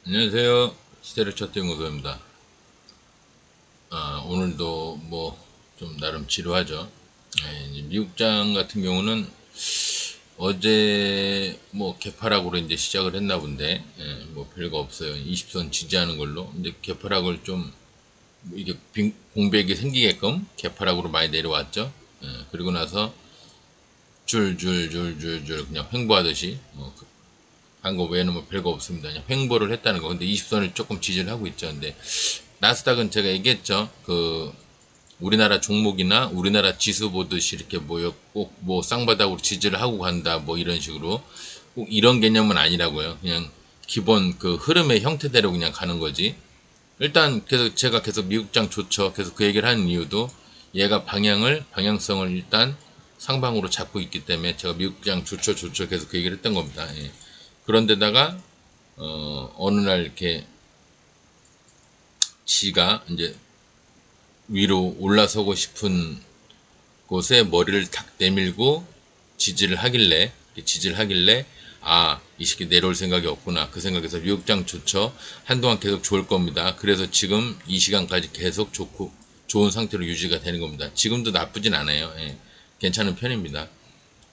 안녕하세요. 시대를 찾던 연구소입니다. 오늘도 뭐 좀 나름 지루하죠. 이제 미국장 같은 경우는 어제 뭐 개파락으로 이제 시작을 했나 본데, 뭐 별거 없어요. 20선 지지하는 걸로. 근데 개파락을 좀 이게 공백이 생기게끔 개파락으로 많이 내려왔죠. 그리고 나서 줄줄줄줄줄 그냥 횡보하듯이 한 거 외에는 뭐 별거 없습니다. 그냥 횡보를 했다는 거. 근데 20선을 조금 지지를 하고 있죠. 근데 나스닥은 제가 얘기했죠. 우리나라 종목이나 우리나라 지수 보듯이 이렇게 꼭 뭐 쌍바닥으로 지지를 하고 간다 뭐 이런 식으로 꼭 이런 개념은 아니라고요. 그냥 기본 그 흐름의 형태대로 그냥 가는 거지. 일단 계속 제가 계속 미국장 좋죠. 계속 그 얘기를 하는 이유도 얘가 방향성을 일단 상방으로 잡고 있기 때문에 제가 미국장 좋죠 계속 그 얘기를 했던 겁니다. 예. 그런데다가 어느 날 이렇게 지가 이제 위로 올라서고 싶은 곳에 머리를 탁 내밀고 지지를 하길래 이 새끼 내려올 생각이 없구나. 그 생각에서 미국장 좋죠. 한동안 계속 좋을 겁니다. 그래서 지금 이 시간까지 계속 좋은 상태로 유지가 되는 겁니다. 지금도 나쁘진 않아요. 예, 괜찮은 편입니다.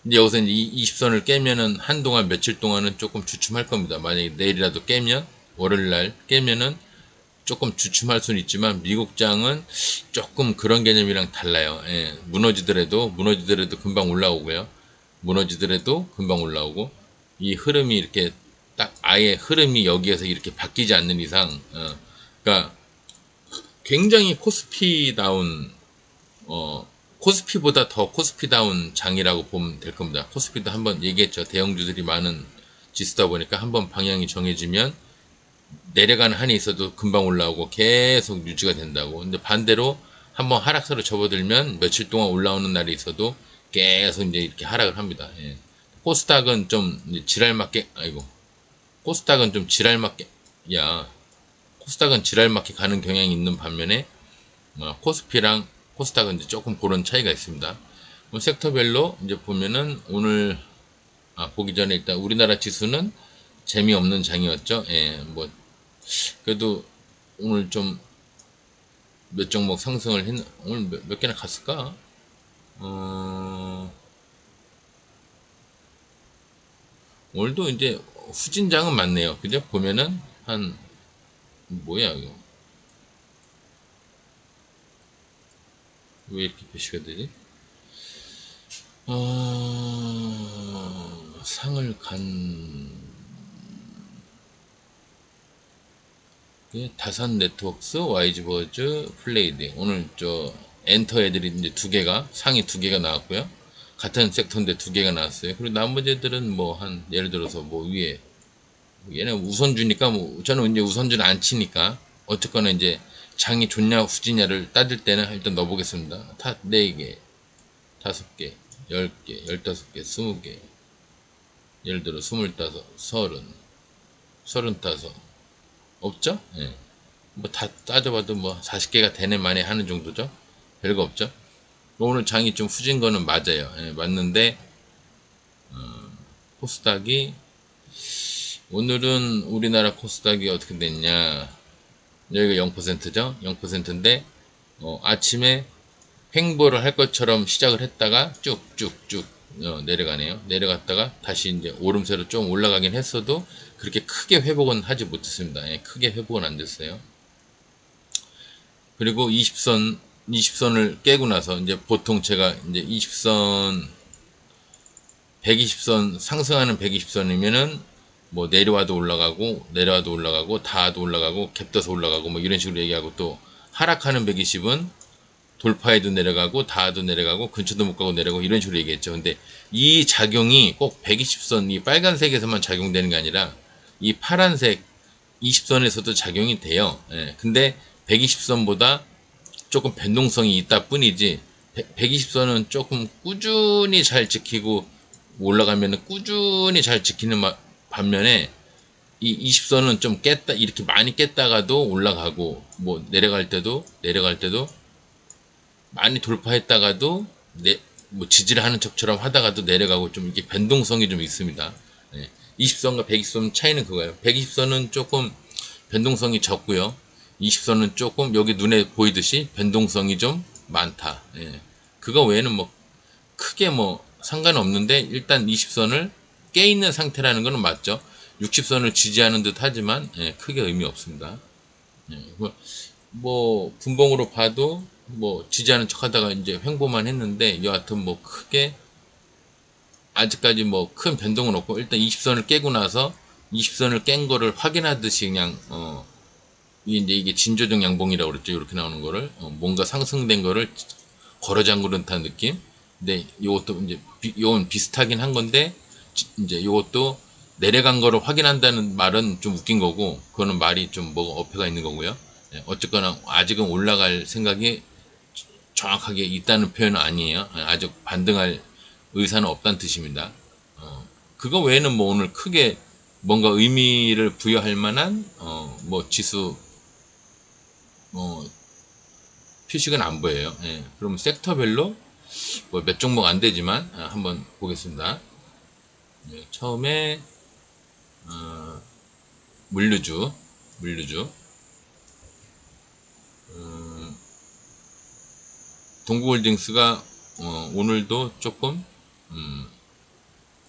근데 여기서 이제 이 20선을 깨면은 한동안 며칠 동안은 조금 주춤할 겁니다. 만약에 내일이라도 깨면, 월요일 날 깨면은 조금 주춤할 수는 있지만 미국장은 조금 그런 개념이랑 달라요. 예, 무너지더라도 금방 올라오고요. 무너지더라도 금방 올라오고 이 흐름이 이렇게 딱 아예 흐름이 여기에서 이렇게 바뀌지 않는 이상, 그러니까 굉장히 코스피다운 코스피보다 더 코스피다운 장이라고 보면 될 겁니다. 코스피도 한번 얘기했죠. 대형주들이 많은 지수다 보니까 한번 방향이 정해지면 내려가는 한이 있어도 금방 올라오고 계속 유지가 된다고. 근데 반대로 한번 하락세로 접어들면 며칠 동안 올라오는 날이 있어도 계속 이제 이렇게 하락을 합니다. 예. 코스닥은 좀 지랄맞게, 코스닥은 좀 지랄맞게, 야, 코스닥은 지랄맞게 가는 경향이 있는 반면에, 코스피랑 코스닥은 이제 조금 그런 차이가 있습니다. 뭐 섹터별로 이제 보면은 오늘, 보기 전에 일단 우리나라 지수는 재미없는 장이었죠. 예, 뭐, 그래도 오늘 좀 몇 종목 상승을 오늘 몇 개나 갔을까? 오늘도 이제 후진장은 많네요. 그죠? 보면은 뭐야, 이거. 왜 이렇게 표시가 되지? 상을 다산 네트워크스, 와이즈버즈, 플레이드. 오늘 엔터 애들이 이제 상위 두 개가 나왔고요. 같은 섹터인데 두 개가 나왔어요. 그리고 나머지 애들은 예를 들어서 뭐 위에, 얘는 우선주니까 저는 이제 우선주는 안 치니까, 어쨌거나 이제 장이 좋냐, 후지냐를 따질 때는 일단 넣어보겠습니다. 4개, 5개, 10개, 15개, 20개, 예를 들어 25, 30, 35, 없죠? 예. 뭐 다 따져봐도 뭐 40개가 되네 만에 하는 정도죠. 별거 없죠. 오늘 장이 좀 후진 거는 맞아요. 예, 맞는데 코스닥이 오늘은 우리나라 코스닥이 어떻게 됐냐? 여기가 0%죠. 0%인데 아침에 횡보를 할 것처럼 시작을 했다가 쭉쭉쭉 내려가네요. 내려갔다가 다시 이제 오름세로 좀 올라가긴 했어도 그렇게 크게 회복은 하지 못했습니다. 예, 크게 회복은 안 됐어요. 그리고 20선을 깨고 나서 이제 보통 제가 이제 20선, 120선 상승하는 120선이면은 뭐 내려와도 올라가고 닿아도 올라가고 갭떠서 올라가고 뭐 이런 식으로 얘기하고, 또 하락하는 120은 돌파해도 내려가고 닿아도 내려가고 근처도 못 가고 내려가고 이런 식으로 얘기했죠. 근데 이 작용이 꼭 120선 이 빨간색에서만 작용되는 게 아니라 이 파란색 20선에서도 작용이 돼요. 예, 근데 120선보다 조금 변동성이 있다 뿐이지 120선은 조금 꾸준히 잘 지키고 올라가면 꾸준히 잘 지키는 반면에 이 20선은 좀 깼다 이렇게 많이 깼다가도 올라가고 뭐 내려갈 때도 많이 돌파했다가도 뭐 지지를 하는 척처럼 하다가도 내려가고 좀 이게 변동성이 좀 있습니다. 네. 20선과 120선 차이는 그거예요. 120선은 조금 변동성이 적고요. 20선은 조금 여기 눈에 보이듯이 변동성이 좀 많다. 예. 그거 외에는 뭐 크게 뭐 상관없는데 일단 20선을 깨 있는 상태라는 거는 맞죠. 60선을 지지하는 듯 하지만 예, 크게 의미 없습니다. 예, 뭐 분봉으로 봐도 뭐 지지하는 척하다가 이제 횡보만 했는데 여하튼 뭐 크게 아직까지 뭐 큰 변동은 없고 일단 20선을 깨고 나서 20선을 깬 거를 확인하듯이 그냥 이게 진조정 양봉이라고 그랬죠. 이렇게 나오는 거를 뭔가 상승된 거를 걸어 잠그는 듯한 느낌. 근데 이것도 이제 이건 비슷하긴 한 건데 이제 이것도 내려간 거를 확인한다는 말은 좀 웃긴 거고 그거는 말이 좀 뭐가 어폐가 있는 거고요. 예, 어쨌거나 아직은 올라갈 생각이 정확하게 있다는 표현은 아니에요. 아직 반등할 의사는 없다는 뜻입니다. 그거 외에는 뭐 오늘 크게 뭔가 의미를 부여할 만한 뭐 지수 표식은 안 보여요. 예, 그럼 섹터별로 뭐 몇 종목 안 되지만 한번 보겠습니다. 예, 처음에 물류주, 물류주, 동구홀딩스가 오늘도 조금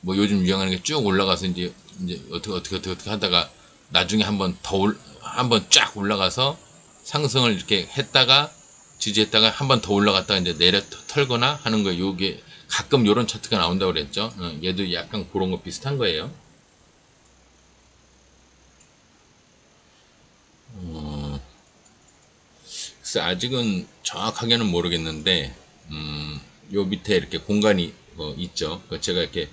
뭐 요즘 유행하는 게 쭉 올라가서 이제 어떻게 하다가 나중에 한번 쫙 올라가서 상승을 이렇게 했다가 지지했다가 한번 더 올라갔다가 이제 내려 털거나 하는 거예요. 요게 가끔 요런 차트가 나온다고 그랬죠. 얘도 약간 그런 거 비슷한 거예요. 그래서 아직은 정확하게는 모르겠는데 요 밑에 이렇게 공간이 있죠. 제가 이렇게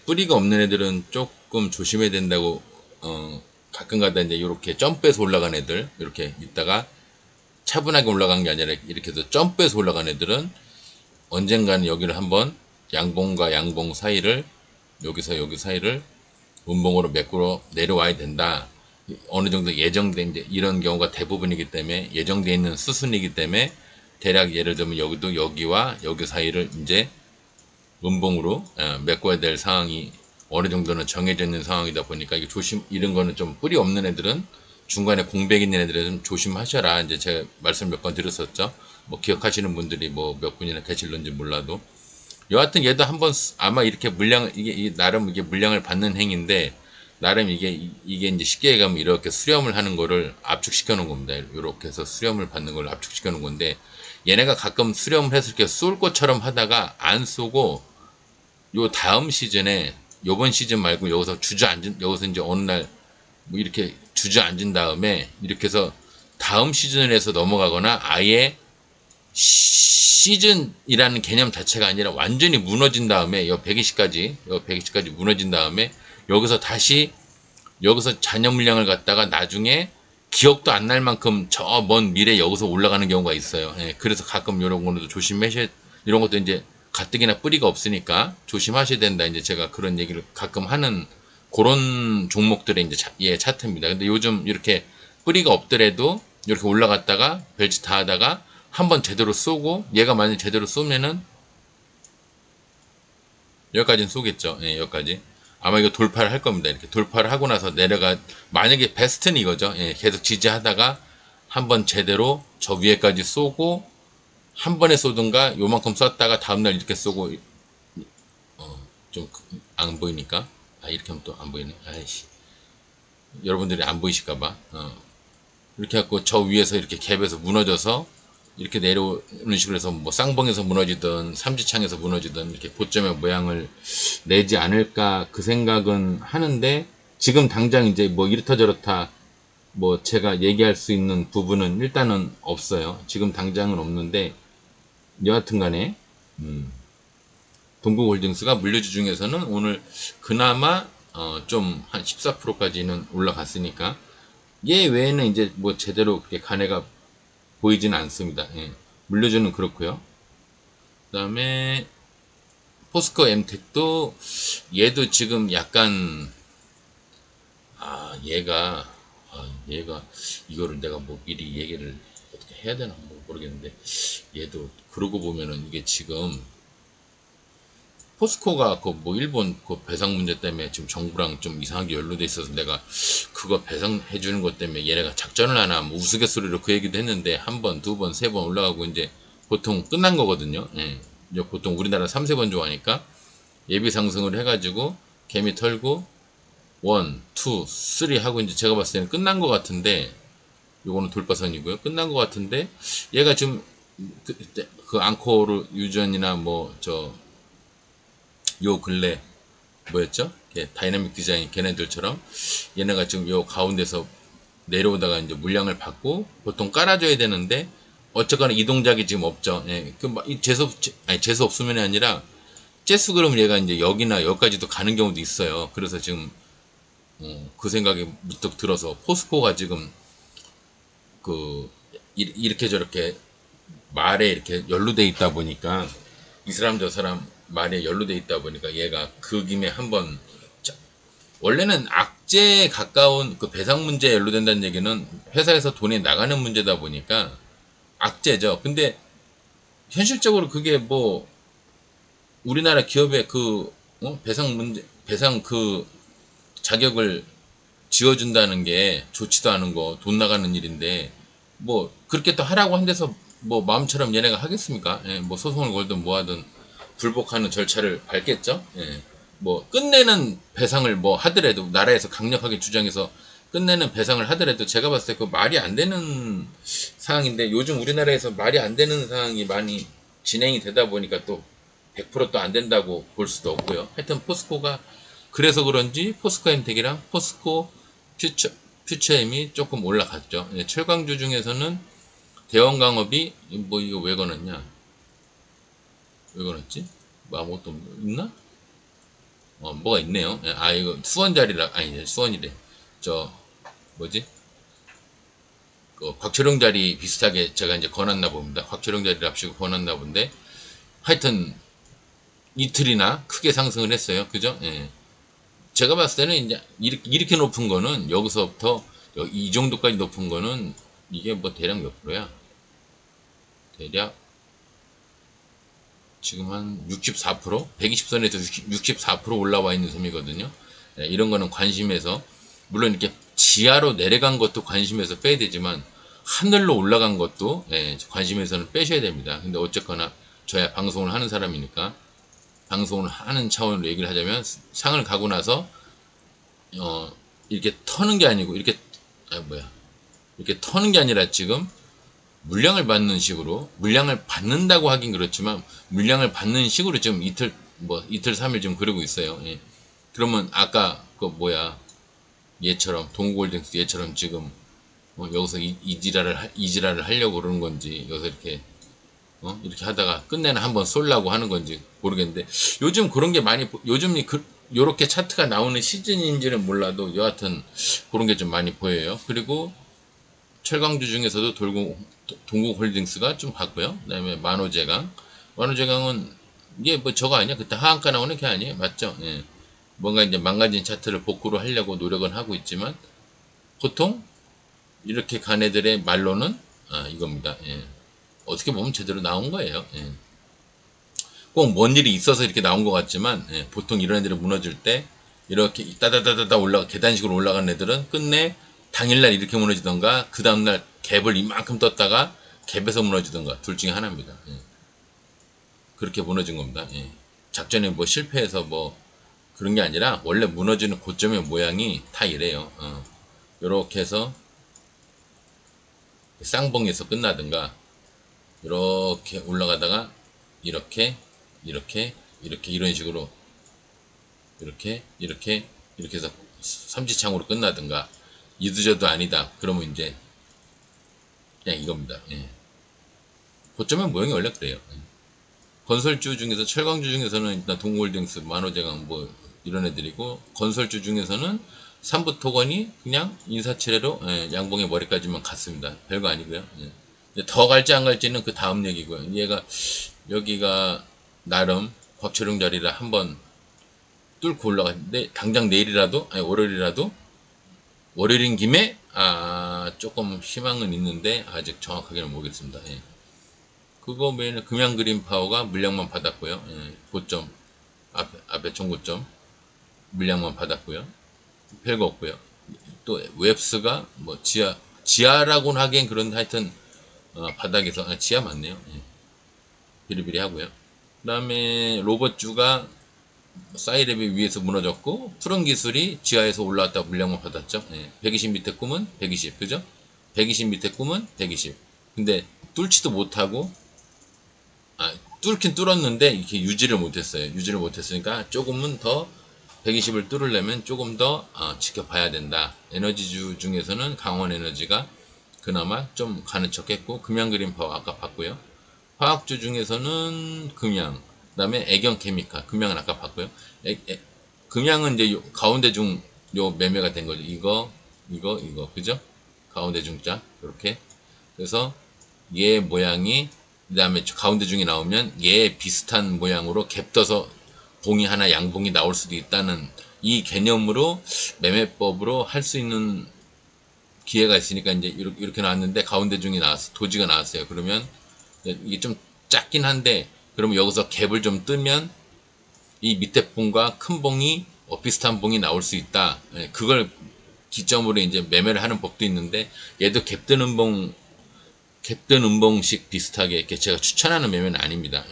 뿌리가 없는 애들은 조금 조심해야 된다고 가끔가다 이제 이렇게 점프해서 올라간 애들 이렇게 있다가 차분하게 올라간 게 아니라 이렇게 해서 점프해서 올라간 애들은 언젠가는 여기를 한번 양봉과 양봉 사이를 여기서 여기 사이를 음봉으로 메꾸러 내려와야 된다. 어느 정도 예정된 이제 이런 경우가 대부분이기 때문에 예정되어 있는 수순이기 때문에 대략 예를 들면 여기도 여기와 여기 사이를 이제 음봉으로 메꿔야 될 상황이 어느 정도는 정해져 있는 상황이다 보니까 이게 이런 거는 좀 뿌리 없는 애들은 중간에 공백 있는 애들은 좀 조심하셔라. 이제 제가 말씀 몇 번 드렸었죠. 뭐 기억하시는 분들이 뭐 몇 분이나 계실런지 몰라도 여하튼 얘도 한번 아마 이렇게 이게 나름 이게 물량을 받는 행인데 나름 이게 이제 쉽게 얘기하면 이렇게 수렴을 하는 거를 압축시켜 놓은 겁니다. 이렇게 해서 수렴을 받는 걸 압축시켜 놓은 건데 얘네가 가끔 수렴을 해서 이렇게 쏠 것처럼 하다가 안 쏘고 요 다음 시즌에 요번 시즌 말고 여기서 이제 어느 날 뭐 이렇게 주저앉은 다음에 이렇게 해서 다음 시즌에서 넘어가거나 아예 시즌이라는 개념 자체가 아니라 완전히 무너진 다음에 요 120까지 무너진 다음에 여기서 잔여 물량을 갖다가 나중에 기억도 안 날 만큼 저 먼 미래 여기서 올라가는 경우가 있어요. 예, 그래서 가끔 이런 거도 이런 것도 이제 가뜩이나 뿌리가 없으니까 조심하셔야 된다. 이제 제가 그런 얘기를 가끔 하는 그런 종목들의 이제 차트입니다. 근데 요즘 이렇게 뿌리가 없더라도 이렇게 올라갔다가 별짓 다 하다가 한번 제대로 쏘고 얘가 만약 제대로 쏘면은 여기까지는 쏘겠죠. 예, 여기까지. 아마 이거 돌파를 할 겁니다. 이렇게 돌파를 하고 나서 만약에 베스트는 이거죠. 예, 계속 지지하다가 한번 제대로 저 위에까지 쏘고 한 번에 쏘든가 요만큼 쐈다가 다음날 이렇게 쏘고 좀 안 보이니까 이렇게 하면 또 안 보이네. 아이씨. 여러분들이 안 보이실까봐 이렇게 해갖고 저 위에서 이렇게 갭에서 무너져서 이렇게 내려오는 식으로 해서 뭐 쌍봉에서 무너지든 삼지창에서 무너지든 이렇게 고점의 모양을 내지 않을까 그 생각은 하는데 지금 당장 이제 뭐 이렇다 저렇다 뭐 제가 얘기할 수 있는 부분은 일단은 없어요. 지금 당장은 없는데 여하튼 간에 동국홀딩스가 물류주 중에서는 오늘 그나마 좀 한 14%까지는 올라갔으니까 얘 외에는 이제 뭐 제대로 그렇게 간해가 보이지는 않습니다. 예. 물류주는 그렇고요. 그 다음에 포스코 엠텍도 얘도 지금 약간 얘가 이거를 내가 뭐 미리 얘기를 어떻게 해야 되나 모르겠는데 얘도 그러고 보면은 이게 지금 포스코가 그 뭐 일본 그 배상 문제 때문에 지금 정부랑 좀 이상하게 연루돼 있어서 내가 그거 배상해 주는 것 때문에 얘네가 작전을 하나 뭐 우스갯소리로 그 얘기도 했는데 한 번, 두 번, 세 번 올라가고 이제 보통 끝난 거거든요. 예. 이제 보통 우리나라 3, 세 번 좋아하니까 예비 상승을 해가지고 개미 털고 원, 투, 쓰리 하고 이제 제가 봤을 때는 끝난 것 같은데 요거는 돌파선이고요. 끝난 것 같은데 얘가 지금 그 앙코르 유전이나 뭐 요 근래 뭐였죠? 다이나믹 디자인 걔네들처럼 얘네가 지금 요 가운데서 내려오다가 이제 물량을 받고 보통 깔아줘야 되는데 어쨌거나 이 동작이 지금 없죠. 예, 재수 없으면이 아니라 재수 그러면 얘가 이제 여기나 여기까지도 가는 경우도 있어요. 그래서 지금 그 생각이 문득 들어서 포스코가 지금 그 이렇게 저렇게 말에 이렇게 연루돼 있다 보니까 이 사람 저 사람 말에 연루돼 있다 보니까 얘가 그 김에 한번 원래는 악재에 가까운 그 배상 문제에 연루된다는 얘기는 회사에서 돈이 나가는 문제다 보니까 악재죠. 근데 현실적으로 그게 뭐 우리나라 기업의 그 배상 문제 배상 그 자격을 지어준다는 게 좋지도 않은 거 돈 나가는 일인데 뭐 그렇게 또 하라고 한 데서 뭐 마음처럼 얘네가 하겠습니까? 예, 뭐 소송을 걸든 뭐 하든 불복하는 절차를 밟겠죠. 예, 뭐 끝내는 배상을 뭐 하더라도 나라에서 강력하게 주장해서 끝내는 배상을 하더라도 제가 봤을 때 그 말이 안 되는 상황인데 요즘 우리나라에서 말이 안 되는 상황이 많이 진행이 되다 보니까 또 100%또 안 된다고 볼 수도 없고요. 하여튼 포스코가 그래서 그런지 포스코엠텍이랑 포스코 퓨처엠이 조금 올라갔죠. 예, 철강주 중에서는 대원강업이 뭐 이거 왜 거놨냐? 왜 거놨지? 뭐 아무것도 있나? 뭐가 있네요. 예, 아 이거 수원자리라 아니 수원이래. 저 뭐지? 그 곽철용 자리 비슷하게 제가 이제 거놨나 봅니다. 곽철용 자리를 합치고 거놨나 본데 하여튼 이틀이나 크게 상승을 했어요. 그죠? 예. 제가 봤을 때는 이제 이렇게 높은 거는 여기서부터 이 정도까지 높은 거는 이게 뭐 대략 몇 프로야? 대략 지금 한 64%? 120선에서 64% 올라와 있는 셈이거든요. 예, 이런 거는 관심에서 물론 이렇게 지하로 내려간 것도 관심에서 빼야 되지만 하늘로 올라간 것도 예, 관심에서는 빼셔야 됩니다. 근데 어쨌거나 저야 방송을 하는 사람이니까 방송을 하는 차원으로 얘기를 하자면 상을 가고 나서 이렇게 터는 게 아니고 이렇게 터는 게 아니라 지금 물량을 받는 식으로 물량을 받는다고 하긴 그렇지만 물량을 받는 식으로 지금 이틀 3일 좀 그러고 있어요. 예. 그러면 아까 그 얘처럼 동국홀딩스 얘처럼 지금 여기서 이 지랄을 하려고 그러는 건지 여기서 이렇게 하다가 끝내는 한번 쏠라고 하는 건지 모르겠는데 요즘 그런 게 많이 요즘이 요렇게 차트가 나오는 시즌인지는 몰라도 여하튼 그런 게 좀 많이 보여요. 그리고 철강주 중에서도 동국홀딩스가 좀 갔고요. 그 다음에 만호제강은 이게 뭐 저거 아니야? 그때 하한가 나오는 게 아니에요? 맞죠? 예. 뭔가 이제 망가진 차트를 복구를 하려고 노력은 하고 있지만 보통 이렇게 간 애들의 말로는 이겁니다. 예. 어떻게 보면 제대로 나온 거예요. 예. 꼭 뭔 일이 있어서 이렇게 나온 것 같지만 예. 보통 이런 애들이 무너질 때 이렇게 따다다다다 계단식으로 올라간 애들은 끝내 당일날 이렇게 무너지던가 그 다음날 갭을 이만큼 떴다가 갭에서 무너지던가 둘 중에 하나입니다. 예. 그렇게 무너진 겁니다. 예. 작전에 뭐 실패해서 뭐 그런 게 아니라 원래 무너지는 고점의 모양이 다 이래요. 요렇게 해서 쌍봉에서 끝나든가 이렇게 올라가다가 이렇게 이런 식으로 이렇게 해서 삼지창으로 끝나든가 이두저도 아니다. 그러면 이제 그냥 이겁니다. 예. 고점의 모양이 원래 그래요. 예. 건설주 중에서 철강주 중에서는 일단 동골딩스, 만호제강 뭐 이런 애들이고 건설주 중에서는 삼부토건이 그냥 인사치레로 양봉의 머리까지만 갔습니다. 별거 아니고요. 예. 더 갈지 안 갈지는 그 다음 얘기고요. 얘가 여기가 나름 곽철용 자리를 한번 뚫고 올라갔는데 당장 내일이라도 아니 월요일인 김에 조금 희망은 있는데 아직 정확하게는 모르겠습니다. 예. 그거 외에는 금양그린 파워가 물량만 받았고요. 예. 고점 앞에 청구점 물량만 받았고요. 별거 없고요. 또 웹스가 뭐 지하라고는 하기엔 그런 하여튼 바닥에서 지하 맞네요. 예. 비리비리 하고요. 그 다음에 로봇주가 사이랩이 위에서 무너졌고 푸른 기술이 지하에서 올라왔다 물량만 받았죠. 예. 120 밑에 꿈은 120 그죠? 120 밑에 꿈은 120 근데 뚫지도 못하고 뚫긴 뚫었는데 이렇게 유지를 못했어요. 유지를 못했으니까 조금은 더 120을 뚫으려면 조금 더 지켜봐야 된다. 에너지주 중에서는 강원에너지가 그나마 좀 가는 척했고 금양그린파워 아까 봤고요. 화학주 중에서는 금양, 그다음에 애경케미칼, 금양은 아까 봤고요. 금양은 이제 가운데 중 요 매매가 된 거죠. 이거, 그죠? 가운데 중자 이렇게. 그래서 얘 모양이 그다음에 가운데 중이 나오면 얘 비슷한 모양으로 갭떠서 봉이 하나 양봉이 나올 수도 있다는 이 개념으로 매매법으로 할 수 있는 기회가 있으니까 이제 이렇게 나왔는데 가운데 중이 나왔어 도지가 나왔어요. 그러면 이게 좀 작긴 한데 그러면 여기서 갭을 좀 뜨면 이 밑에 봉과 큰 봉이 비슷한 봉이 나올 수 있다. 그걸 기점으로 이제 매매를 하는 법도 있는데 얘도 갭뜬 음봉식 비슷하게 이렇게 제가 추천하는 매매는 아닙니다.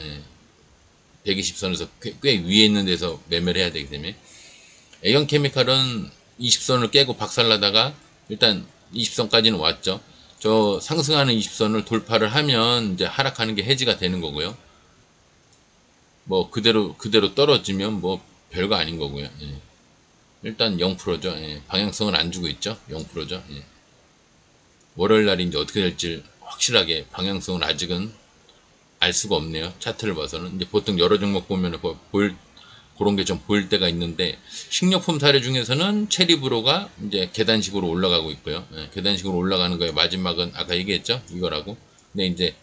120선에서 꽤 위에 있는 데서 매매를 해야 되기 때문에 애경 케미칼은 20선을 깨고 박살나다가 일단 20선까지는 왔죠. 저 상승하는 20선을 돌파를 하면 이제 하락하는 게 해지가 되는 거고요. 뭐 그대로 떨어지면 뭐 별거 아닌 거고요. 일단 0%죠. 방향성을 안 주고 있죠. 0%죠. 월요일 날이 이제 어떻게 될지 확실하게 방향성을 아직은 알 수가 없네요. 차트를 봐서는 이제 보통 여러 종목 보면 보일 그런 게 좀 보일 때가 있는데 식료품 사례 중에서는 체리브로가 이제 계단식으로 올라가고 있고요. 계단식으로 올라가는 거에 마지막은 아까 얘기했죠. 이거라고. 근데 이제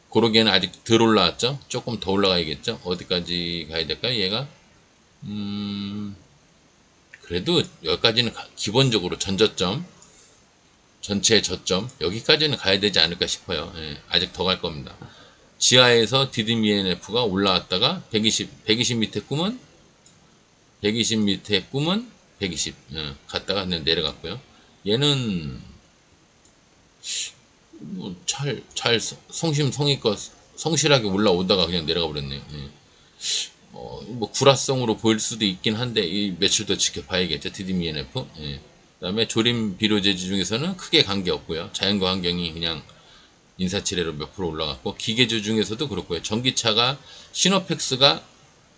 고르기에는 아직 덜 올라왔죠. 조금 더 올라가야겠죠. 어디까지 가야 될까요? 얘가 그래도 여기까지는 기본적으로 전저점 전체 저점 여기까지는 가야 되지 않을까 싶어요. 아직 더 갈 겁니다. 지하에서 DDMENF가 올라왔다가 120 밑에 꿈은 120 밑에 꿈은 120 갔다가 내려갔고요. 얘는 뭐 잘 성심성의껏 성실하게 올라오다가 그냥 내려가 버렸네요. 뭐 구라성으로 보일 수도 있긴 한데 이 며칠 더 지켜봐야겠죠. DDMENF. 그다음에 조림 비료재지 중에서는 크게 관계 없고요. 자연과 환경이 그냥 인사치레로 몇 프로 올라갔고 기계주 중에서도 그렇고요. 전기차가 시노펙스가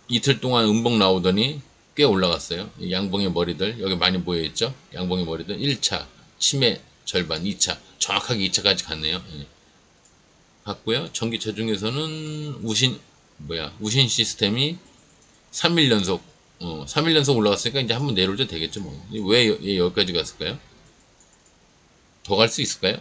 이틀 동안 음봉 나오더니 꽤 올라갔어요. 양봉의 머리들 여기 많이 모여있죠. 양봉의 머리들 1차 치매 절반 2차 정확하게 2차까지 갔네요. 갔고요. 전기차 중에서는 우신 시스템이 3일 연속 3일 연속 올라갔으니까 이제 한번 내려올 되겠죠. 뭐. 왜 여기까지 갔을까요? 더 갈 수 있을까요?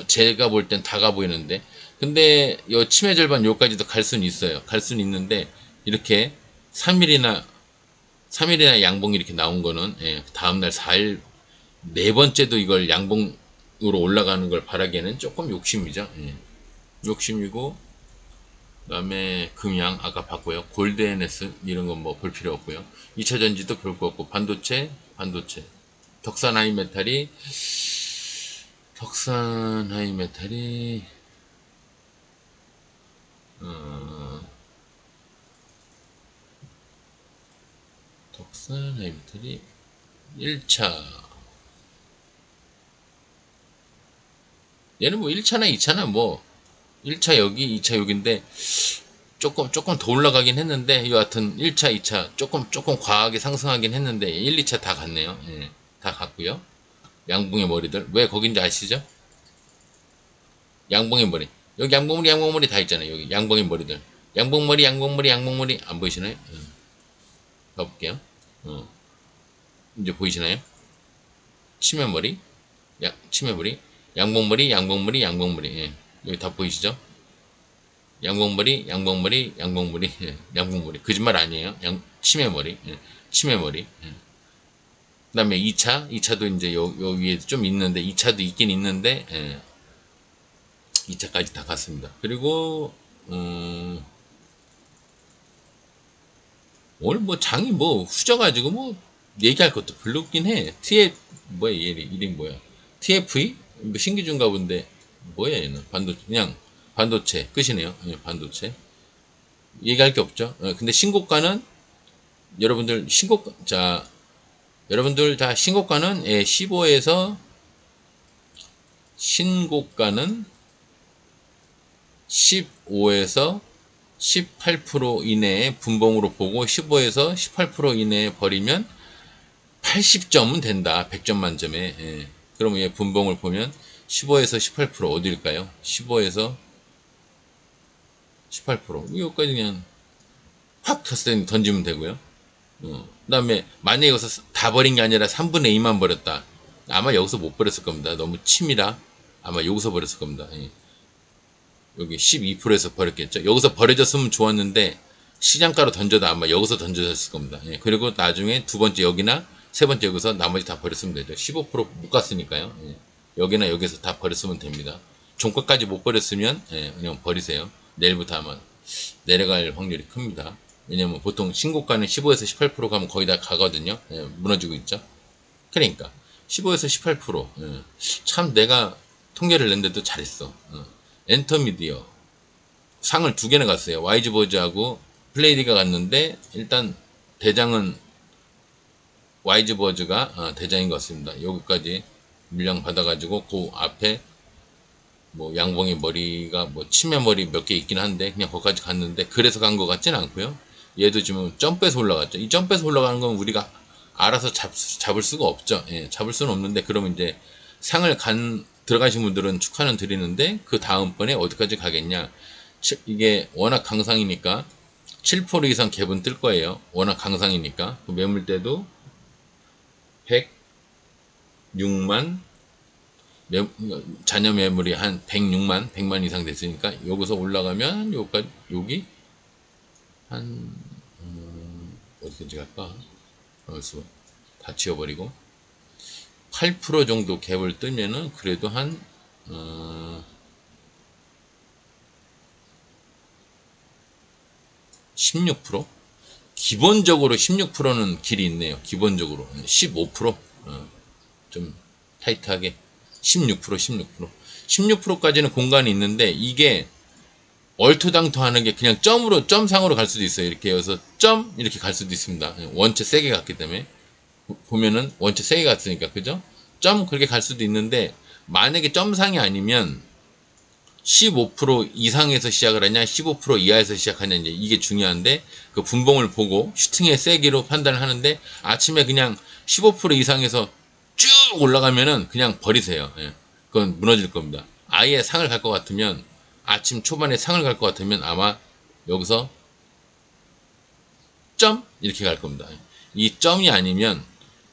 제가 볼 땐 다 가 보이는데 근데 요 치매 절반 요까지도 갈 수는 있어요. 갈 수는 있는데 이렇게 3일이나 양봉이 이렇게 나온 거는 다음날 4일 네 번째도 이걸 양봉으로 올라가는 걸 바라기에는 조금 욕심이죠. 욕심이고 그다음에 금양 아까 봤고요. 골드 NS 이런 건 뭐 볼 필요 없고요. 2차 전지도 볼 거 없고 반도체 덕산 하이메탈이 덕산 하이메탈이 1차 얘는 뭐 1차나 2차나 뭐 1차 여기 2차 여기인데 조금 더 올라가긴 했는데 여하튼 1차 2차 조금 과하게 상승하긴 했는데 1, 2차 다 갔네요. 다 갔고요. 양봉의 머리들 왜 거긴지 아시죠? 양봉의 머리 여기 양봉머리 다 있잖아요. 여기 양봉의 머리들 양봉머리 안 보이시나요? 가볼게요. 이제 보이시나요? 치매머리 치매머리 양봉머리 여기 다 보이시죠? 양봉머리 양봉머리 거짓말 아니에요. 치매머리 치매머리 그 다음에 2차도 이제 요 위에 좀 있는데 2차도 있긴 있는데 2차까지 다 갔습니다. 그리고 오늘 뭐 장이 뭐 후져가지고 뭐 얘기할 것도 별로 없긴 해. 뭐야 얘 이름 뭐야? TFE? 뭐 신기준가 본데 뭐야 얘는 반도체 그냥 반도체 끝이네요. 예, 반도체 얘기할 게 없죠. 근데 신고가는 여러분들 여러분들 다 신고가는 15에서 신고가는 15에서 18% 이내에 분봉으로 보고 15에서 18% 이내에 버리면 80점은 된다. 100점 만점에. 예. 그럼 얘 분봉을 보면 15에서 18% 어디일까요? 15에서 18% 여기까지 그냥 확 던지면 되고요. 그 다음에 만약에 여기서 다 버린 게 아니라 3분의 2만 버렸다. 아마 여기서 못 버렸을 겁니다. 너무 침이라 아마 여기서 버렸을 겁니다. 예. 여기 12%에서 버렸겠죠. 여기서 버려졌으면 좋았는데 시장가로 던져도 아마 여기서 던져졌을 겁니다. 예. 그리고 나중에 두 번째 여기나 세 번째 여기서 나머지 다 버렸으면 되죠. 15%못 갔으니까요. 예. 여기나 여기서 다 버렸으면 됩니다. 종가까지 못 버렸으면 예, 그냥 버리세요. 내일부터 아마 내려갈 확률이 큽니다. 왜냐면 보통 신고가는 15에서 18% 가면 거의 다 가거든요. 예, 무너지고 있죠. 그러니까 15에서 18% 예. 참 내가 통계를 낸데도 잘했어. 엔터미디어 상을 두 개나 갔어요. 와이즈버즈하고 플레이디가 갔는데 일단 대장은 와이즈버즈가 대장인 것 같습니다. 여기까지 물량 받아가지고 그 앞에 뭐 양봉이 머리가 뭐 치매 머리 몇 개 있긴 한데 그냥 거기까지 갔는데 그래서 간 것 같진 않고요. 얘도 지금 점프해서 올라갔죠. 이 점프해서 올라가는 건 우리가 알아서 잡을 수가 없죠. 예, 잡을 수는 없는데 그러면 이제 상을 들어가신 분들은 축하는 드리는데 그 다음번에 어디까지 가겠냐. 이게 워낙 강상이니까 7% 이상 갭은 뜰 거예요. 워낙 강상이니까. 그 매물대도 106만 잔여 매물이 한 100만 이상 됐으니까 여기서 올라가면 여기 한 어디까지 갈까? 벌써 다 지워버리고 8% 정도 갭을 뜨면은 그래도 한 16%? 기본적으로 16%는 길이 있네요. 기본적으로 15%? 좀 타이트하게 16%까지는 공간이 있는데 이게 얼토당토 하는 게 그냥 점상으로 갈 수도 있어요. 이렇게 여기서 점 이렇게 갈 수도 있습니다. 원체 세게 갔기 때문에 보면은 원체 세게 갔으니까 그죠? 점 그렇게 갈 수도 있는데 만약에 점상이 아니면 15% 이상에서 시작을 하냐 15% 이하에서 시작하냐 이게 중요한데 그 분봉을 보고 슈팅의 세기로 판단을 하는데 아침에 그냥 15% 이상에서 쭉 올라가면은 그냥 버리세요. 예. 그건 무너질 겁니다. 아예 상을 갈 것 같으면 아침 초반에 상을 갈 것 같으면 아마 여기서 점 이렇게 갈 겁니다. 이 점이 아니면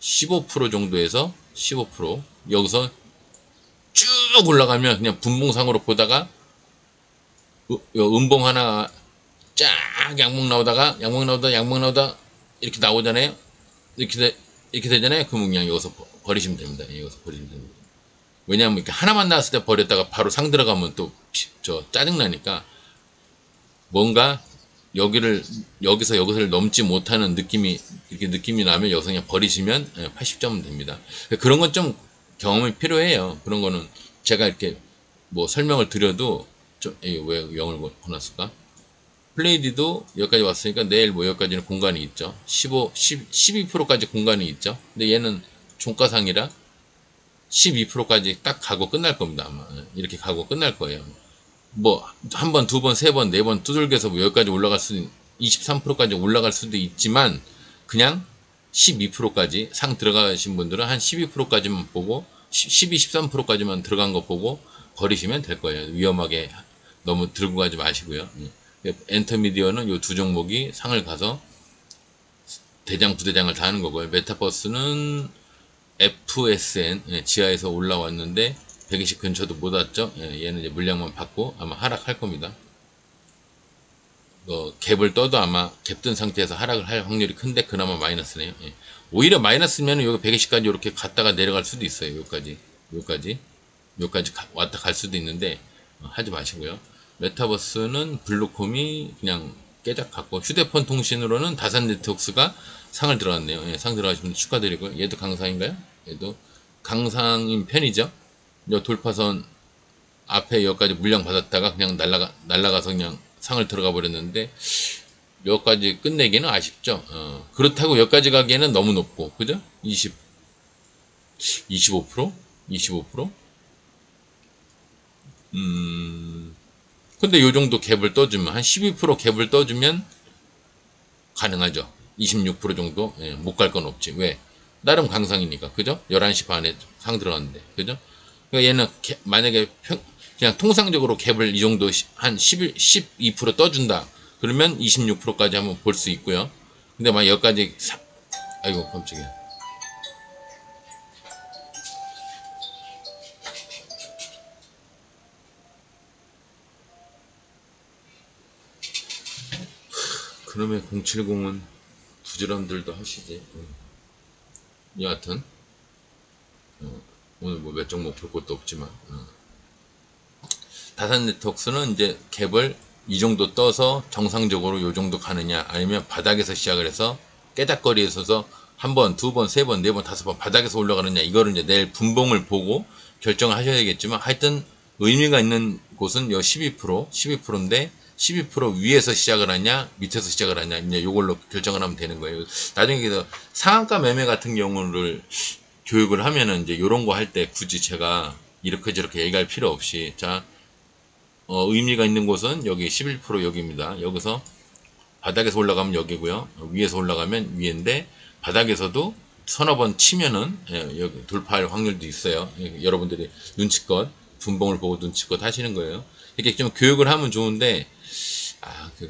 15% 정도에서 15% 여기서 쭉 올라가면 그냥 분봉상으로 보다가 음봉 하나 쫙 양봉 나오다 이렇게 나오잖아요. 이렇게 되잖아요. 그러면 그냥 여기서 버리시면 됩니다. 여기서 버리시면 됩니다. 왜냐하면 이렇게 하나만 나왔을 때 버렸다가 바로 상 들어가면 또 짜증나니까 뭔가 여기서 여기서를 넘지 못하는 이렇게 느낌이 나면 여기서 그냥 버리시면 80점은 됩니다. 그런 건 좀 경험이 필요해요. 그런 거는 제가 이렇게 뭐 설명을 드려도 왜 0을 보냈을까? 플레이디도 여기까지 왔으니까 내일 뭐 여기까지는 공간이 있죠. 12%까지 공간이 있죠. 근데 얘는 종가상이라 12%까지 딱 가고 끝날 겁니다. 아마 이렇게 가고 끝날 거예요. 뭐 한 번, 두 번, 세 번, 네 번 두들겨서 뭐 여기까지 올라갈 수 23%까지 올라갈 수도 있지만 그냥 12%까지 상 들어가신 분들은 한 12%까지만 보고 12, 13%까지만 들어간 거 보고 버리시면 될 거예요. 위험하게 너무 들고 가지 마시고요. 엔터미디어는 이 두 종목이 상을 가서 대장, 부대장을 다 하는 거고요. 메타버스는 FSN 지하에서 올라왔는데 120 근처도 못 왔죠. 얘는 이제 물량만 받고 아마 하락할 겁니다. 갭을 떠도 아마 갭 뜬 상태에서 하락을 할 확률이 큰데 그나마 마이너스네요. 오히려 마이너스면 여기 120까지 이렇게 갔다가 내려갈 수도 있어요. 여기까지 왔다 갈 수도 있는데 하지 마시고요. 메타버스는 블루콤이 그냥 깨작 갔고, 휴대폰 통신으로는 다산 네트워크스가 상을 들어갔네요. 예, 상 들어가신 분들 축하드리고요. 얘도 강상인가요? 얘도 강상인 편이죠. 요 돌파선 앞에 여기까지 물량 받았다가 그냥 날라가서 그냥 상을 들어가 버렸는데, 여기까지 끝내기는 아쉽죠. 그렇다고 여기까지 가기에는 너무 높고, 그죠? 25%? 25%? 근데 요 정도 갭을 떠주면, 한 12% 갭을 떠주면 가능하죠. 26% 정도? 예, 못 갈 건 없지. 왜? 나름 강상이니까. 그죠? 11시 반에 상 들어갔는데. 그죠? 그러니까 얘는 만약에 그냥 통상적으로 갭을 이 정도 한 11, 12% 떠준다. 그러면 26%까지 한번 볼 수 있고요. 근데 막 여기까지 아이고 깜짝이야. 그러면 070은 부지런들도 하시지. 여하튼 오늘 뭐 몇 종목 볼 것도 없지만 다산 네트워크스는 이제 갭을 이 정도 떠서 정상적으로 요 정도 가느냐, 아니면 바닥에서 시작을 해서 깨작거리에 서서 한 번, 두 번, 세 번, 네 번, 다섯 번 바닥에서 올라가느냐, 이거를 이제 내일 분봉을 보고 결정을 하셔야 되겠지만, 하여튼 의미가 있는 곳은 요 12%, 12%인데 12% 위에서 시작을 하냐, 밑에서 시작을 하냐, 이제 요걸로 결정을 하면 되는 거예요. 나중에 그래서 상한가 매매 같은 경우를 교육을 하면은 이제 요런 거 할 때 굳이 제가 이렇게 저렇게 얘기할 필요 없이, 자, 의미가 있는 곳은 여기 11% 여기입니다. 여기서 바닥에서 올라가면 여기고요. 위에서 올라가면 위인데, 바닥에서도 서너 번 치면은 여기 돌파할 확률도 있어요. 여러분들이 눈치껏 분봉을 보고 눈치껏 하시는 거예요. 이렇게 좀 교육을 하면 좋은데,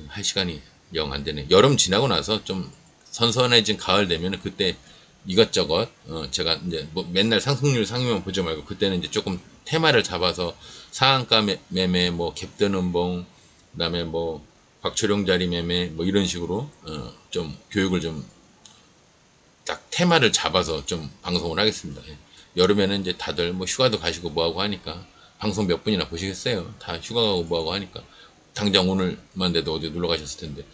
할 시간이 영 안 되네. 여름 지나고 나서 좀 선선해진 가을 되면은 그때 이것저것 제가 이제 뭐 맨날 상승률 상위만 보지 말고, 그때는 이제 조금 테마를 잡아서 상한가 매매, 뭐 갭든 음봉, 그다음에 뭐 박초룡 자리 매매, 뭐 이런 식으로 좀 교육을 좀 딱 테마를 잡아서 좀 방송을 하겠습니다. 예. 여름에는 이제 다들 뭐 휴가도 가시고 뭐하고 하니까 방송 몇 분이나 보시겠어요. 다 휴가 가고 뭐하고 하니까. 당장 오늘만 돼도 어디 놀러 가셨을 텐데.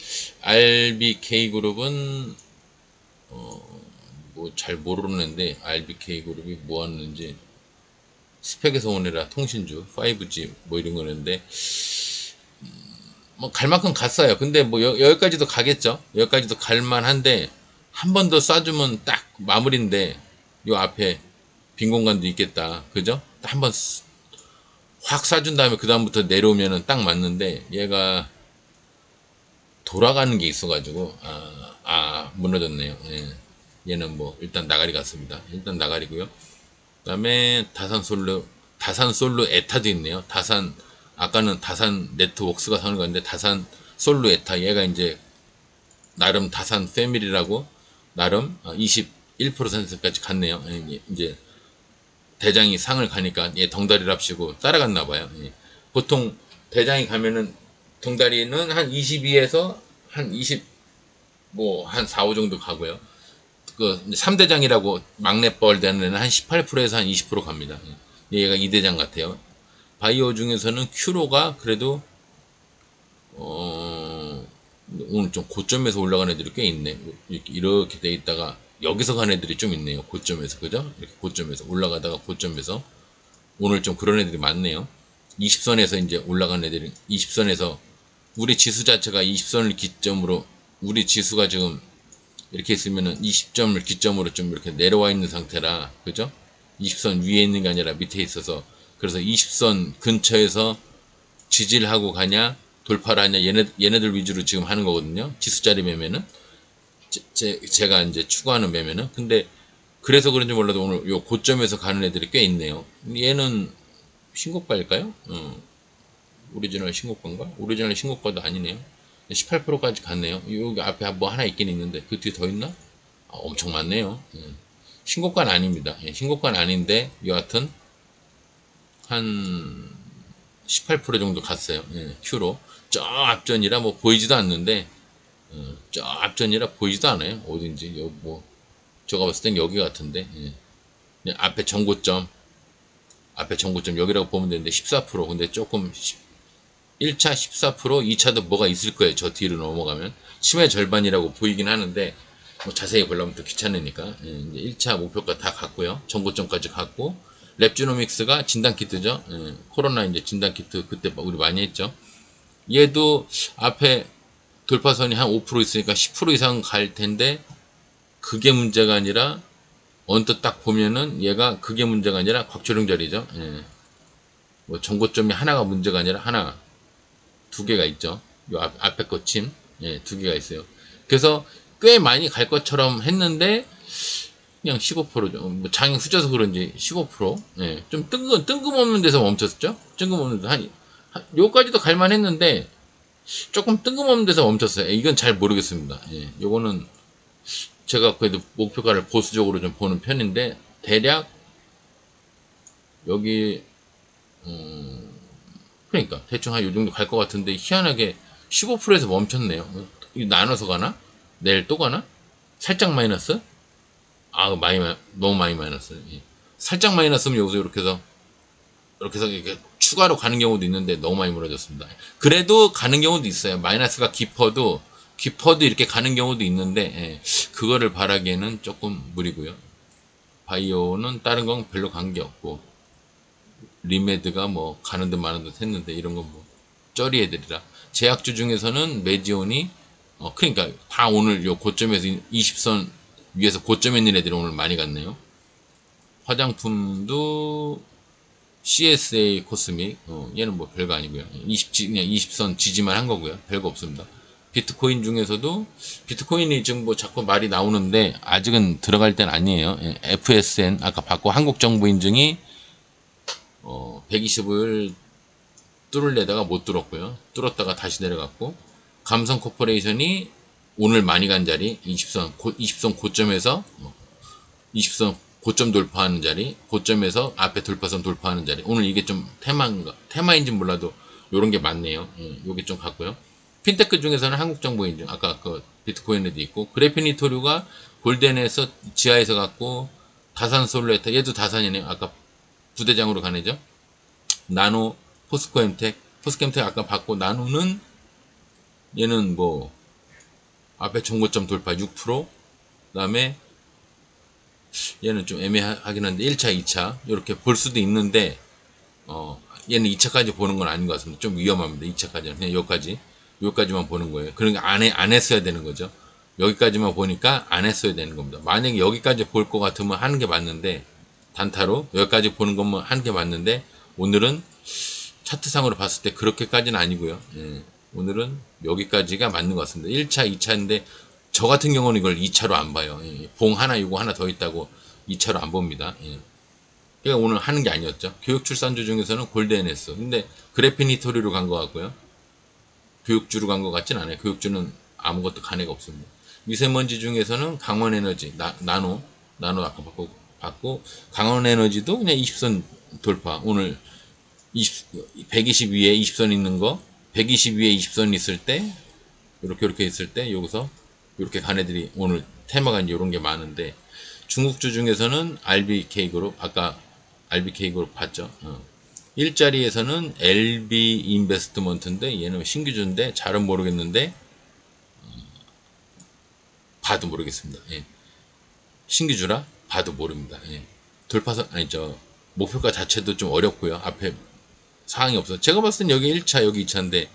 RBK 그룹은 뭐 잘 모르는데, RBK 그룹이 뭐 하는지, 스펙에서 오느라 통신주 5G 뭐 이런 거는데, 뭐 갈 만큼 갔어요. 근데 뭐 여기까지도 가겠죠. 여기까지도 갈 만한데, 한 번 더 쏴주면 딱 마무리인데, 요 앞에 빈 공간도 있겠다. 그죠? 한 번 확 쏴준 다음에 그 다음부터 내려오면은 딱 맞는데, 얘가 돌아가는 게 있어가지고 무너졌네요. 예. 얘는 뭐 일단 나가리 같습니다. 일단 나가리고요. 그다음에 다산 솔루 에타도 있네요. 아까는 다산 네트워크스가 사는 건데, 다산 솔루 에타, 얘가 이제 나름 다산 패밀리라고 나름 21%까지 갔네요. 이제 대장이 상을 가니까 얘 덩다리랍시고 따라갔나 봐요. 보통 대장이 가면은 덩다리는 한 22에서 한 20, 뭐 한 4, 5 정도 가고요. 그 3대장이라고 막내뻘 되는 애는 한 18%에서 한 20% 갑니다. 얘가 2대장 같아요. 바이오 중에서는 큐로가 그래도 오늘 좀 고점에서 올라간 애들이 꽤 있네. 이렇게 돼 있다가 여기서 간 애들이 좀 있네요. 고점에서, 그죠? 이렇게 고점에서 올라가다가 고점에서 오늘 좀 그런 애들이 많네요. 20선에서 이제 올라간 애들이, 20선에서 우리 지수 자체가 20선을 기점으로, 우리 지수가 지금 이렇게 있으면은 20점을 기점으로 좀 이렇게 내려와 있는 상태라, 그죠? 20선 위에 있는 게 아니라 밑에 있어서, 그래서 20선 근처에서 지지를 하고 가냐, 돌파를 하냐, 얘네들 위주로 지금 하는 거거든요. 지수짜리 매매는. 제가 이제 추구하는 매매는. 근데 그래서 그런지 몰라도 오늘 요 고점에서 가는 애들이 꽤 있네요. 얘는 신고가일까요? 오리지널 신고가인가? 오리지널 신고가도 아니네요. 18%까지 갔네요. 여기 앞에 뭐 하나 있긴 있는데 그 뒤에 더 있나? 엄청 많네요. 신고가는 아닙니다. 신고가는 아닌데 여하튼 한 18% 정도 갔어요. 큐로. 저 앞전이라 뭐 보이지도 않는데, 저 앞전이라 보이지도 않아요. 어딘지. 여기 뭐 제가 봤을 땐 여기 같은데, 앞에 정고점 여기라고 보면 되는데 14%. 근데 조금 1차 14%, 2차도 뭐가 있을 거예요. 저 뒤로 넘어가면. 치매 절반이라고 보이긴 하는데, 뭐 자세히 보려면 또 귀찮으니까. 예, 이제 1차 목표가 다 갔고요. 정고점까지 갔고, 랩지노믹스가 진단키트죠. 예, 코로나 이제 진단키트 그때 우리 많이 했죠. 얘도 앞에 돌파선이 한 5% 있으니까 10% 이상 갈 텐데, 그게 문제가 아니라, 언뜻 딱 보면은 얘가 그게 문제가 아니라 곽초령 자리죠. 예. 뭐 정고점이 하나가 문제가 아니라 하나, 두 개가 있죠. 요 앞에 거 침, 예, 두 개가 있어요. 그래서 꽤 많이 갈 것처럼 했는데 그냥 15%죠. 뭐 장이 후져서 그런지 15%, 예, 좀 뜬금없는 데서 멈췄죠. 뜬금없는 데서 요까지도 갈만했는데 조금 뜬금없는 데서 멈췄어요. 예, 이건 잘 모르겠습니다. 예, 요거는 제가 그래도 목표가를 보수적으로 좀 보는 편인데 대략 여기 그러니까 대충 한 요 정도 갈 것 같은데 희한하게 15%에서 멈췄네요. 이거 나눠서 가나? 내일 또 가나? 살짝 마이너스? 아, 너무 많이 마이너스. 예. 살짝 마이너스면 여기서 이렇게 해서 이렇게 추가로 가는 경우도 있는데 너무 많이 무너졌습니다. 그래도 가는 경우도 있어요. 마이너스가 깊어도 이렇게 가는 경우도 있는데 예. 그거를 바라기에는 조금 무리고요. 바이오는 다른 건 별로 관계 없고 리메드가 뭐 가는 듯 마는 듯 했는데 이런 건 뭐 쩌리 애들이라. 제약주 중에서는 메지온이 그러니까 다 오늘 요 고점에서 20선 위에서 고점에 있는 애들이 오늘 많이 갔네요. 화장품도 CSA 코스믹, 얘는 뭐 별거 아니고요. 그냥 20선 지지만 한 거고요. 별거 없습니다. 비트코인 중에서도 비트코인이 지금 뭐 자꾸 말이 나오는데 아직은 들어갈 땐 아니에요. FSN 아까 받고 한국정부인증이 120을 뚫으려다가 못 뚫었고요. 뚫었다가 다시 내려갔고 감성 코퍼레이션이 오늘 많이 간 자리 20선 고점에서 20선 고점 돌파하는 자리, 고점에서 앞에 돌파선 돌파하는 자리. 오늘 이게 좀 테마인지 몰라도 요런 게 많네요. 요게 좀 같고요. 핀테크 중에서는 한국정보인증, 아까 그 비트코인에도 있고, 그래피니토류가 골덴에서 지하에서 갔고, 다산솔레타, 얘도 다산이네요. 아까 부대장으로 가네죠. 나노, 포스코엠텍 아까 받고, 나노는 얘는 뭐, 앞에 정고점 돌파 6%, 그 다음에 얘는 좀 애매하긴 한데 1차, 2차 이렇게 볼 수도 있는데 얘는 2차까지 보는 건 아닌 것 같습니다. 좀 위험합니다. 2차까지는 그냥 여기까지만 보는 거예요. 그러니까 안 했어야 되는 거죠. 여기까지만 보니까 안 했어야 되는 겁니다. 만약에 여기까지 볼 것 같으면 하는 게 맞는데 단타로 여기까지 보는 것만 하는 게 맞는데 오늘은 차트상으로 봤을 때 그렇게까지는 아니고요. 예, 오늘은 여기까지가 맞는 것 같습니다. 1차, 2차인데 저 같은 경우는 이걸 2차로 안 봐요. 예, 봉 하나 이거 하나 더 있다고 2차로 안 봅니다. 예. 그러니까 오늘 하는 게 아니었죠. 교육출산주 중에서는 골드NS. 근데 그래피니토리로 간 것 같고요. 교육주로 간 것 같진 않아요. 교육주는 아무것도 간 애가 없습니다. 미세먼지 중에서는 강원에너지, 나노 아까 받고 강원에너지도 그냥 20선 돌파. 오늘 120 위에 20선 있는 거, 120 위에 20선 있을 때, 이렇게 있을 때, 여기서, 이렇게 간 애들이 오늘 테마가 이제 이런 게 많은데, 중국주 중에서는 RBK그룹, 아까 RBK그룹 봤죠? 일자리에서는 LB 인베스트먼트인데, 얘는 신규주인데, 잘은 모르겠는데, 봐도 모르겠습니다. 예. 신규주라? 봐도 모릅니다. 예. 돌파선, 목표가 자체도 좀 어렵고요. 앞에 사항이 없어. 제가 봤을 땐 여기 1차, 여기 2차인데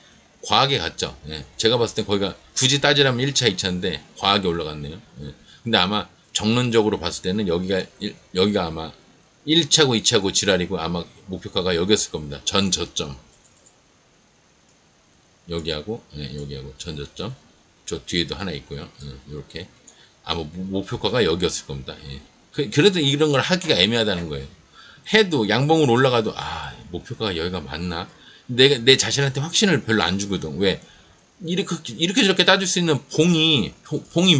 과하게 갔죠. 예. 제가 봤을 땐 거기가 굳이 따지라면 1차, 2차인데 과하게 올라갔네요. 예. 근데 아마 정론적으로 봤을 때는 여기가 아마 1차고 2차고 지랄이고 아마 목표가가 여기였을 겁니다. 전 저점. 여기하고, 예, 여기하고 전 저점. 저 뒤에도 하나 있고요. 이렇게. 아마 목표가가 여기였을 겁니다. 예. 그래도 이런 걸 하기가 애매하다는 거예요. 해도 양봉으로 올라가도 목표가가 여기가 맞나? 내 자신한테 확신을 별로 안 주거든. 왜? 이렇게 저렇게 따질 수 있는 봉이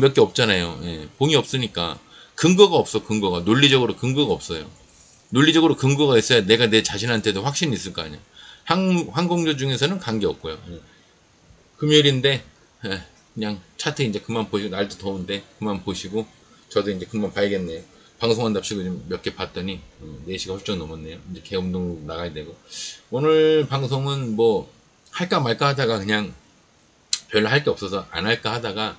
몇 개 없잖아요. 예, 봉이 없으니까 근거가 없어. 논리적으로 근거가 없어요. 논리적으로 근거가 있어야 내가 내 자신한테도 확신이 있을 거 아니야. 항공주 중에서는 관계 없고요. 예. 금요일인데 예, 그냥 차트 이제 그만 보시고 날도 더운데 그만 보시고 저도 이제 그만 봐야겠네요. 방송한답시고 몇 개 봤더니 4시가 훌쩍 넘었네요. 이제 개운동 나가야 되고 오늘 방송은 뭐 할까 말까 하다가 그냥 별로 할 게 없어서 안 할까 하다가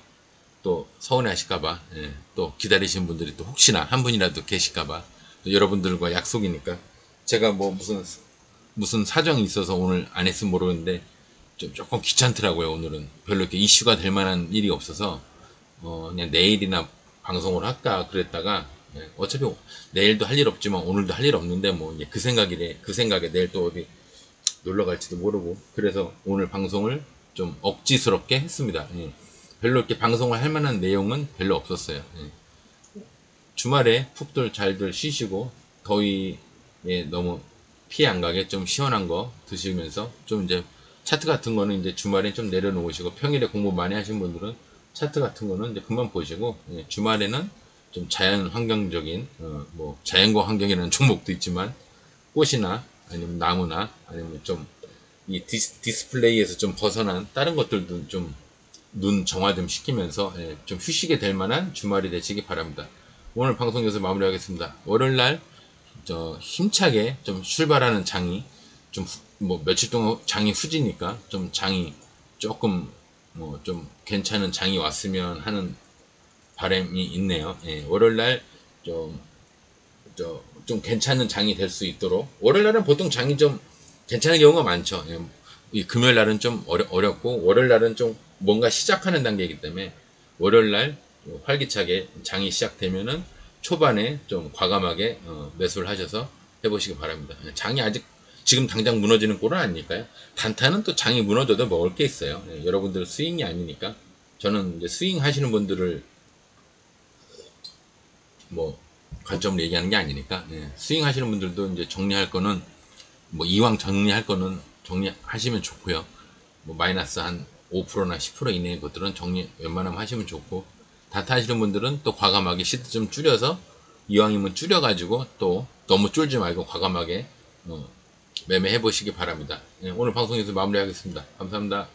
또 서운해 하실까봐, 예, 또 기다리시는 분들이 또 혹시나 한 분이라도 계실까봐, 또 여러분들과 약속이니까, 제가 뭐 무슨 사정이 있어서 오늘 안 했으면 모르는데, 조금 귀찮더라고요, 오늘은. 별로 이렇게 이슈가 될 만한 일이 없어서, 그냥 내일이나 방송을 할까 그랬다가, 예, 어차피 내일도 할 일 없지만 오늘도 할 일 없는데, 뭐, 이제 그 생각에 내일 또 어디 놀러 갈지도 모르고, 그래서 오늘 방송을 좀 억지스럽게 했습니다. 예. 별로 이렇게 방송을 할 만한 내용은 별로 없었어요. 예. 주말에 푹들 잘들 쉬시고, 더위에 너무 피해 안 가게 좀 시원한 거 드시면서, 좀 이제 차트 같은 거는 이제 주말에 좀 내려놓으시고, 평일에 공부 많이 하신 분들은 차트 같은 거는 이제 그만 보시고, 예, 주말에는 좀 자연 환경적인, 뭐 자연과 환경이라는 종목도 있지만, 꽃이나 아니면 나무나 아니면 좀 이 디스플레이에서 좀 벗어난 다른 것들도 좀 눈 정화 좀 시키면서, 예, 좀 휴식이 될 만한 주말이 되시기 바랍니다. 오늘 방송 여기서 마무리하겠습니다. 월요일날 힘차게 좀 출발하는 장이 좀 뭐 며칠 동안 장이 후지니까 좀 장이 조금 뭐 좀 괜찮은 장이 왔으면 하는 바람이 있네요. 예, 월요일날 좀 좀 괜찮은 장이 될 수 있도록. 월요일날은 보통 장이 좀 괜찮은 경우가 많죠. 예, 이 금요일날은 좀 어렵고, 월요일날은 좀 뭔가 시작하는 단계이기 때문에, 월요일날 활기차게 장이 시작되면은 초반에 좀 과감하게 매수를 하셔서 해보시기 바랍니다. 예, 장이 아직 지금 당장 무너지는 꼴은 아니니까요. 단타는 또 장이 무너져도 먹을 게 있어요. 예, 여러분들 스윙이 아니니까. 저는 이제 스윙 하시는 분들을 뭐 관점을 얘기하는 게 아니니까, 예, 스윙 하시는 분들도 이제 정리할 거는 뭐 이왕 정리할 거는 정리하시면 좋고요. 뭐 마이너스 한 5%나 10% 이내의 것들은 정리 웬만하면 하시면 좋고, 단타 하시는 분들은 또 과감하게 시드 좀 줄여서, 이왕이면 줄여가지고 또 너무 줄지 말고 과감하게 매매해 보시기 바랍니다. 예, 오늘 방송에서 마무리하겠습니다. 감사합니다.